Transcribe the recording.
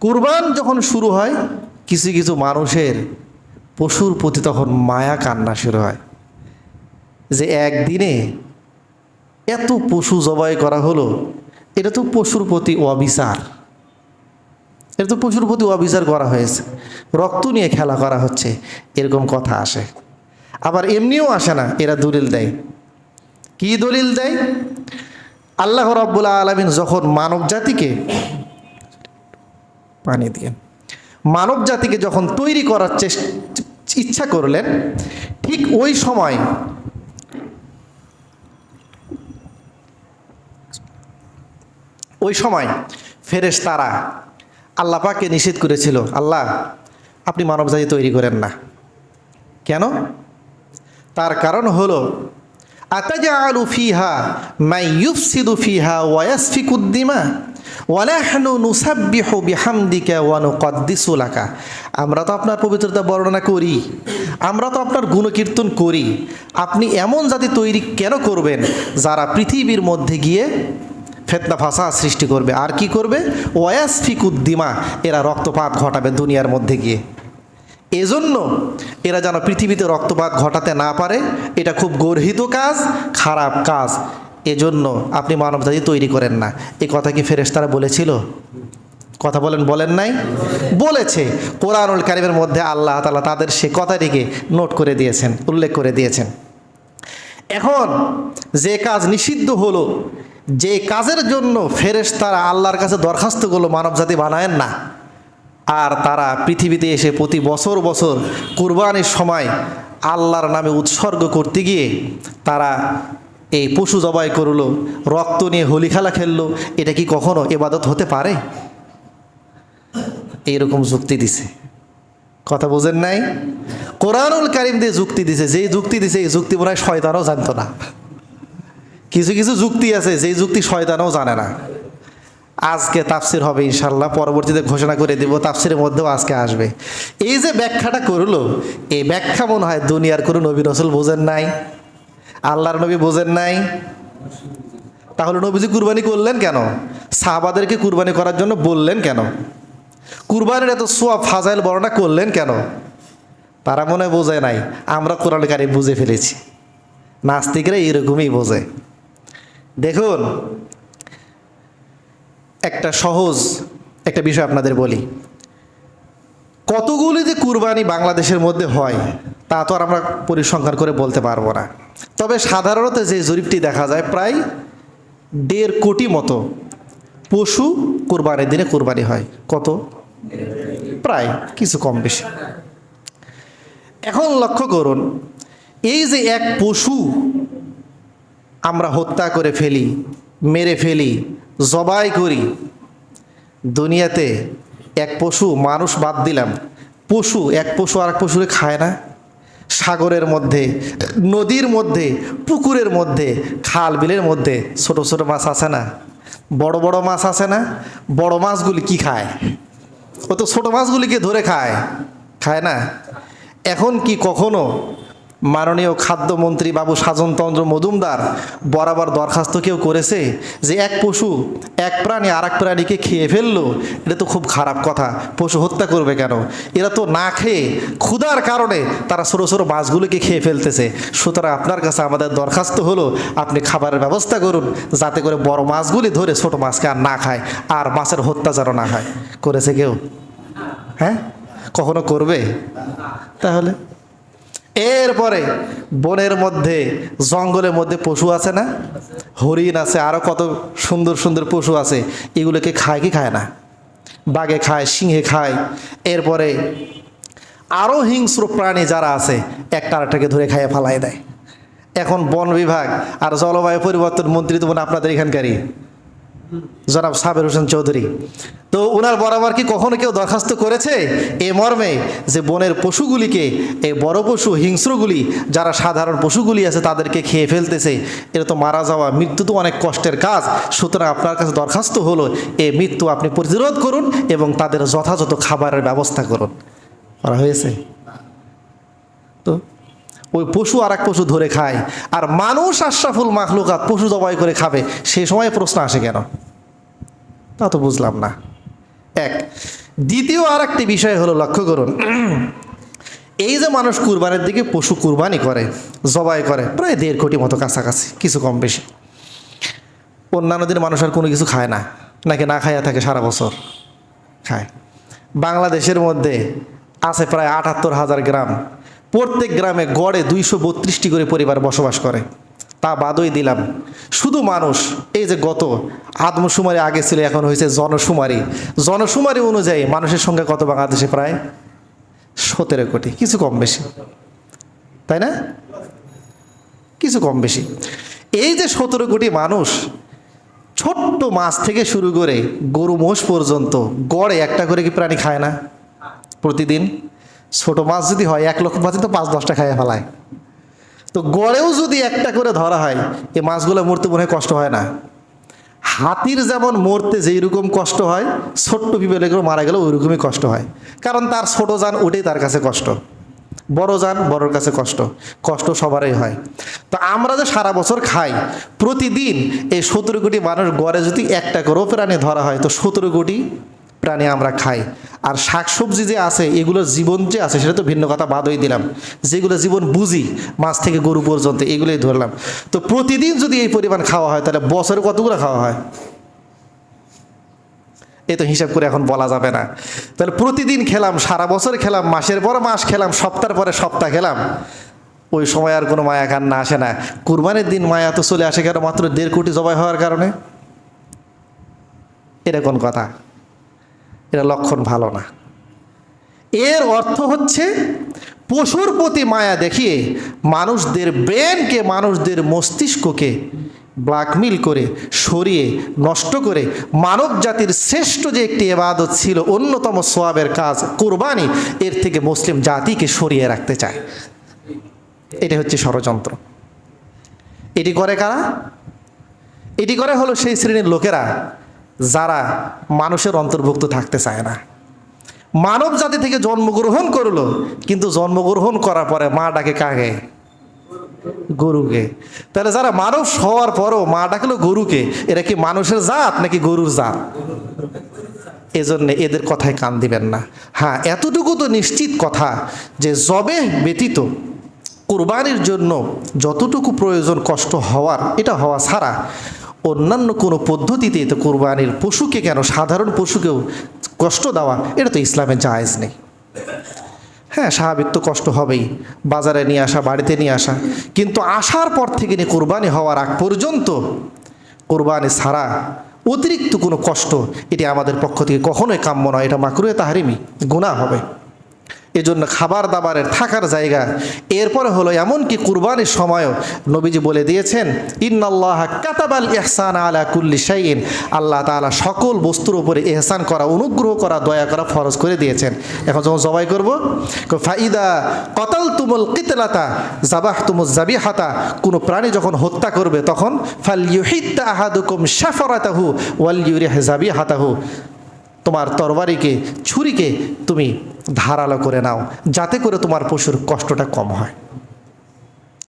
কুরবান যখন শুরু হয় কিছু কিছু মানুষের পশুর প্রতি তখন মায়া কান্না শুরু হয় যে একদিনে এত পশু জবাই করা হলো, এটা তো পশুর প্রতি অবিচার, এটা তো পশুর প্রতি অবিচার করা হয়েছে, রক্ত নিয়ে খেলা করা হচ্ছে, এরকম কথা আসে। আবার এমনিও আসে না, এরা দলিল দেয়। কি দলিল দেয়? আল্লাহ রাব্বুল আলামিন যখন মানব জাতিকে মানব জাতিকে যখন তৈরি করার ইচ্ছা করলেন, ঠিক ওই সময় ফেরেশতারা আল্লাহ পাককে নিষেধ করেছিল, আল্লাহ আপনি মানব জাতি তৈরি করেন না। কেন? তার কারণ হলো আতাজআলু ফিহা মান ইউফসিদু ফিহা ওয়া ইয়াসফিকুদ দিমা ওয়া নাহনু নুসাব্বিহু বিহামদিকা ওয়া নুকদ্দিসু লাকা। আমরা তো আপনার পবিত্রতা বর্ণনা করি, আমরা তো আপনার গুণকীর্তন করি, আপনি এমন জাতি তৈরি কেন করবেন যারা পৃথিবীর মধ্যে গিয়ে ফিতনা ফাসাদ সৃষ্টি করবে, আর কি করবে? ওয়া ইয়াসফিকুদ দিমা, এরা রক্তপাত ঘটাবে দুনিয়ার মধ্যে গিয়ে। এজন্য এরা যেন পৃথিবীতে রক্তপাত ঘটাতে না পারে, এটা খুব গর্হিত কাজ, খারাপ কাজ, এজন্য আপনি মানবজাতি তৈরি করেন না। এই কথা কি ফেরেশতারা বলেছিল? কথা বলেন, বলেন নাই? বলেছে। কোরআনুল কারীমের মধ্যে আল্লাহ তাআলা তাদের সে কথাটিকে নোট করে দিয়েছেন, উল্লেখ করে দিয়েছেন। এখন যে কাজ নিষিদ্ধ হলো, যে কাজের জন্য ফেরেশতারা আল্লাহর কাছে দরখাস্ত করলো মানবজাতি বানায়েন না, আর তারা পৃথিবীতে এসে প্রতি বছর বছর কুরবানির সময় আল্লাহর নামে উৎসর্গ করতে গিয়ে তারা এই পশু জবাই করলো, রক্ত নিয়ে হোলি খেলা খেললো, এটা কি কখনো ইবাদত হতে পারে? এইরকম যুক্তি দিছে। কথা বোঝেন নাই? কোরআনুল কারীম দিয়ে যুক্তি দিছে, যেই যুক্তি দিছে এই যুক্তি মনে হয় শয়তানও জানতো না। কিছু কিছু যুক্তি আছে যেই যুক্তি শয়তানও জানে না। আজকে তাফসির হবে ইনশাল্লাহ, পরবর্তীতে ঘোষণা করে দিব, তাফসিরের মধ্যেও আজকে আসবে। এই যে ব্যাখ্যাটা করলো, এই ব্যাখ্যা মনে হয় দুনিয়ার কোনো নবী রাসূল বোঝেন নাই, আল্লাহর নবী বোঝেন নাই। তাহলে নবীজি কুরবানি করলেন কেন? সাহাবাদেরকে কুরবানি করার জন্য বললেন কেন? কুরবানির এত সওয়াব ফাজাইল বর্ণনা করলেন কেন? তারা মনে হয় বোঝে নাই, আমরা কোরআন কারীম বুঝে ফেলেছি। নাস্তিকরা এরকমই বোঝে। দেখুন, একটা সহজ একটা বিষয় আপনাদের বলি, কতগুলি যে কুরবানি বাংলাদেশের মধ্যে হয় তা তো আর আমরা পরিসংখ্যান করে বলতে পারবো না। তবে সাধারণত যে জরিপটি দেখা যায়, প্রায় 1.5 কোটি মতো পশু কুরবানির দিনে কুরবানি হয়। কত? প্রায় কিছু কম বেশি। এখন লক্ষ্য করুন, এই যে এক পশু আমরা হত্যা করে ফেলি, মেরে ফেলি, জবাই করি, দুনিয়াতে এক পশু, মানুষ বাদ দিলাম, পশু এক পশু আর এক পশুরে খায় না? সাগরের মধ্যে, নদীর মধ্যে, পুকুরের মধ্যে, খাল বিলের মধ্যে ছোট ছোট মাছ আছে না? বড় বড় মাছ আছে না? বড় মাছগুলি কি খায়? ও তো ছোট মাছগুলিকে ধরে খায়, খায় না? এখন কি কখনো মাননীয় খাদ্যমন্ত্রী বাবু সাজনচন্দ্র মজুমদার বরাবর দরখাস্ত কেউ করেছে যে এক পশু, এক প্রাণী আর এক প্রাণীকে খেয়ে ফেললো, এটা তো খুব খারাপ কথা, পশু হত্যা করবে কেন? এরা তো না খেয়ে ক্ষুধার কারণে তারা ছোটো ছোটো মাছগুলোকে খেয়ে ফেলতেছে। সুতরাং আপনার কাছে আমাদের দরখাস্ত হলো, আপনি খাবারের ব্যবস্থা করুন যাতে করে বড় মাছগুলি ধরে ছোটো মাছকে আর না খায়, আর মাছের হত্যা যেন না হয়। করেছে কেউ? হ্যাঁ, কখনো করবে? তাহলে এরপরে বনের মধ্যে, জঙ্গলের মধ্যে পশু আছে না? হরিণ আছে, আরও কত সুন্দর সুন্দর পশু আছে, এগুলোকে খায় কি খায় না? বাঘে খায়, সিংহে খায়, এরপরে আরও হিংস্র প্রাণী যারা আছে একটা আরেকটাকে ধরে খাইয়ে ফালাই দেয়। এখন বন বিভাগ আর জলবায়ু পরিবর্তন মন্ত্রী তো মনে আপনাদের এখানকারই জনাব সাবের হোসেন চৌধুরী, তো ওনার বরাবর কি কখনো কেউ দরখাস্ত করেছে এ মর্মে যে বনের পশুগুলিকে, এই বড় পশু হিংস্রগুলি যারা সাধারণ পশুগুলি আছে তাদেরকে খেয়ে ফেলতেছে, এটা তো মারা যাওয়া, মৃত্যু তো অনেক কষ্টের কাজ, সুতরাং আপনার কাছে দরখাস্ত হলো এই মৃত্যু আপনি প্রতিরোধ করুন এবং তাদের যথাযথ খাবারের ব্যবস্থা করুন। করা হয়েছে? তো ওই পশু আর এক পশু ধরে খায়, আর মানুষ আশরাফুল মাখলুকাত পশু জবাই করে খাবে, সেই সময় প্রশ্ন আসে কেন? তা তো বুঝলাম না। এক। দ্বিতীয় আর একটি বিষয় হলো, লক্ষ্য করুন, এই যে মানুষ কুরবানির দিকে পশু কুরবানি করে, জবাই করে, প্রায় 1.5 কোটি মতো কাছাকাছি, কিছু কম বেশি। অন্যান্য দিন মানুষ আর কোনো কিছু খায় না, নাকি না খাইয়া থাকে সারা বছর? খায়। বাংলাদেশের মধ্যে আছে প্রায় 78,000 গ্রাম। প্রত্যেক গ্রামে গড়ে 232টি করে পরিবার বসবাস করে। তা বাদই দিলাম, শুধু মানুষ, এই যে গত আদমশুমারি আগে ছিল, এখন হয়েছে জনশুমারি। জনশুমারি অনুযায়ী মানুষের সংখ্যা কত বাংলাদেশে? প্রায় 17 কোটি, কিছু কম বেশি, তাই না? কিছু কম বেশি। এই যে 17 কোটি মানুষ, ছোট্ট মাছ থেকে শুরু করে গরু মোষ পর্যন্ত গড়ে একটা করে কি প্রাণী খায় না প্রতিদিন? ছোট মাছ যদি হয় 1 লক্ষ মাছ তো 5-10টা খাইয়া ফেলায়। তো গড়েও যদি একটা করে ধরা হয়, এই মাছগুলো মরতে মনে হয় কষ্ট হয় না? হাতির যেমন মরতে যেই রকম কষ্ট হয়, ছোট্ট পিঁপড়েগুলো মারা গেলেও ওই রকমই কষ্ট হয়। কারণ তার ছোট জান ওটাই তার কাছে কষ্ট, বড় জান বড়োর কাছে কষ্ট, কষ্ট সবারই হয়। তো আমরা যে সারা বছর খাই, প্রতিদিন এই 17 কোটি মানুষ গড়ে যদি একটা করেও প্রাণী ধরা হয়, তো 17 কোটি প্রাণী আমরা খাই। আর শাকসবজি যে আছে, এগুলোর জীবন যে আছে সেটা তো ভিন্ন কথা, বাদই দিলাম। যেগুলো জীবন বুঝি, মাছ থেকে গরু পর্যন্ত, এগুলোই ধরলাম। তো প্রতিদিন যদি এই পরিমাণ খাওয়া হয়, তাহলে বছরে কতগুলো খাওয়া হয়? এ তো হিসাব করে এখন বলা যাবে না। তাহলে প্রতিদিন খেলাম, সারা বছর খেলাম, মাসের পর মাস খেলাম, সপ্তাহের পরে সপ্তাহ খেলাম, ওই সময় আর কোনো মায়া কান্না আসে না। কুরবানির দিন মায়া তো চলে আসে কেন? মাত্র 1.5 কোটি জবাই হওয়ার কারণে। এটা কোন কথা? এটা লক্ষণ ভালো না। এর অর্থ হচ্ছে পশুর প্রতি মায়া দেখিয়ে মানুষদের ব্রেনকে, মানুষদের মস্তিষ্ককে ব্ল্যাকমেল করে, সরিয়ে, নষ্ট করে মানব জাতির শ্রেষ্ঠ যে একটি ইবাদত ছিল, অন্যতম সওয়াবের কাজ কুরবানি, এর থেকে মুসলিম জাতিকে সরিয়ে রাখতে চায়। এটা হচ্ছে ষড়যন্ত্র। এটি করে কারা? এটি করে হলো সেই শ্রেণীর লোকেরা যারা মানুষের অন্তর্ভুক্ত থাকতে চায় না। মানব জাতি থেকে জন্মগ্রহণ করলো, কিন্তু জন্মগ্রহণ করার পরে মা ডাকে কাকে? গরুকে। তাহলে যারা মানব হওয়ার পরও মা ডাকলো গরুকে, এরা কি মানুষের জাত নাকি গরুর জাত? এজন্য এদের কথায় কান দিবেন না। হ্যাঁ, এতটুকু তো নিশ্চিত কথা যে জবেহ ব্যতীত কুরবানির জন্য যতটুকু প্রয়োজন কষ্ট হওয়ার, এটা হওয়া ছাড়া অন্যান্য কোনো পদ্ধতিতে তো কুরবানির পশুকে, কেন সাধারণ পশুকেও কষ্ট দেওয়া, এটা তো ইসলামে জায়েজ নেই। হ্যাঁ, স্বাভাবিক তো কষ্ট হবেই, বাজারে নিয়ে আসা, বাড়িতে নিয়ে আসা, কিন্তু আসার পর থেকে নিয়ে কুরবানি হওয়ার আগ পর্যন্ত কুরবানি ছাড়া অতিরিক্ত কোনো কষ্ট, এটি আমাদের পক্ষ থেকে কখনোই কাম্য নয়। এটা মাকরুহে তাহরিমি, গুনাহ হবে। এজন্য খাবার দাবারের থাকার জায়গা, এরপরে হলো এমনকি কুরবানির সময়ও নবীজি বলে দিয়েছেন, ইন্নাল্লাহা কাতাবাল ইহসানা আলা কুল্লি শাইইন, আল্লাহ তাআলা সকল বস্তুর উপরে ইহসান করা, অনুগ্রহ করা, দয়া করা ফরজ করে দিয়েছেন। এখন যখন জবাই করব, ফাইদা কতালতুমুল কিতলাতা যাবাহতুমুজ যাবিহাতা, কোনো প্রাণী যখন হত্যা করবে তখন ফালইউহিদ্দা আহাদুকুম শাফরাতাহু ওয়াল ইউরিহ যাবিহাতাহু, তোমার তরবারিকে, ছুরিকে তুমি ধারালো করে নাও, যাতে করে তোমার পশুর কষ্টটা কম হয়।